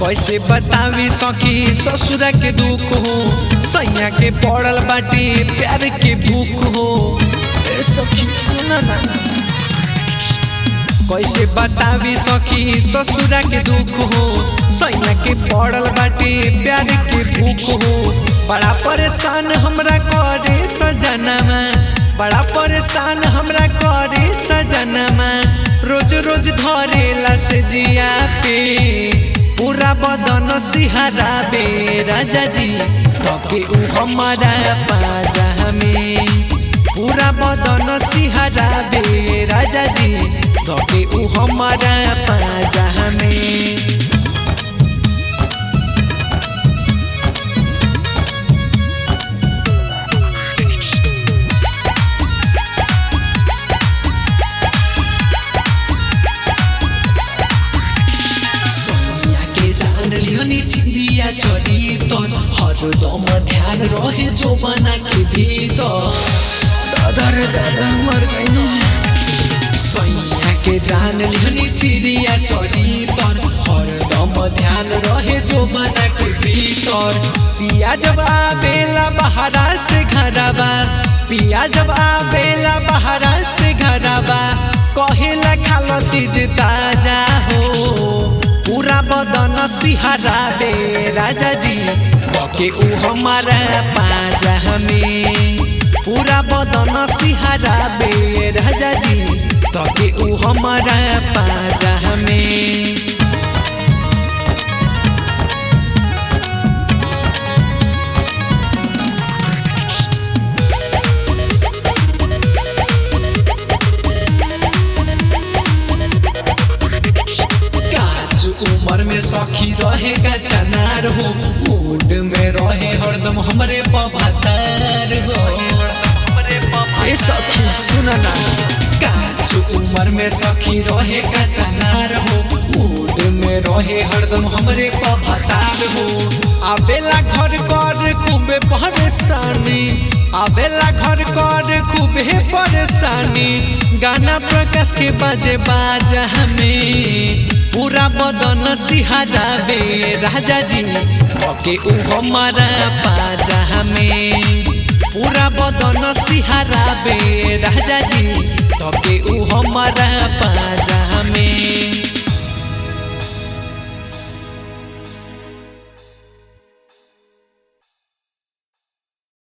कैसे बतावी सखी ससुरा के दुख हो, सैया के पड़ल बाटे प्यार के भूख हो। ए सखी सुना ना, कैसे बतावी सखी ससुरा के दुख हो, सैया के पड़ल बाटे प्यार के भूख हो। बड़ा परेशान हमरा करे सजनमा, बड़ा परेशान हमरा करे सजनमा, रोज रोज धरेला से जिया पे पूरा बदन सिहरा बे राजा जी तके उ हमारा पाजा में। पूरा बदन सिहरा बे राजा जी तके उ हमारा पाजा में। चिड़िया चढ़ी तो हरदम ध्यान रहे जो बना के भीतर दादर दादा मर गई। सैया के जान लिहनी चिड़िया चढ़ी तो हरदम ध्यान रहे जो बना के भीतर। पिया जब आवेला बहरा से घरबा, पिया जब आवेला बहरा से घरबा, कहेला खालो चीज ताजा हो। पूरा बदन सिहरा बे राजा जी तके उ हमारा पाजा में। पूरा बदन सिहरा बे राजा जी तके उ हमारा पाजा में। उमर में सखी रहेगा चनार हो, मूड में रहे हरदम हमरे पभातार हो। ए सखी सुना ना, काचू उमर में सखी रहेगा चनार हो, मूड में रहे हरदम हमरे पभातार हो। आवेला घर कर खूबे परेशानी, आवेला घर कर खूबे परेशानी, गाना प्रकाश के बाजे बाजा हमें। पूरा बदन सिहरा बे राजा जी तके उ हमारा पाजा में। पूरा बदन सिहरा बे राजा जी तके उ हमारा पाजा में।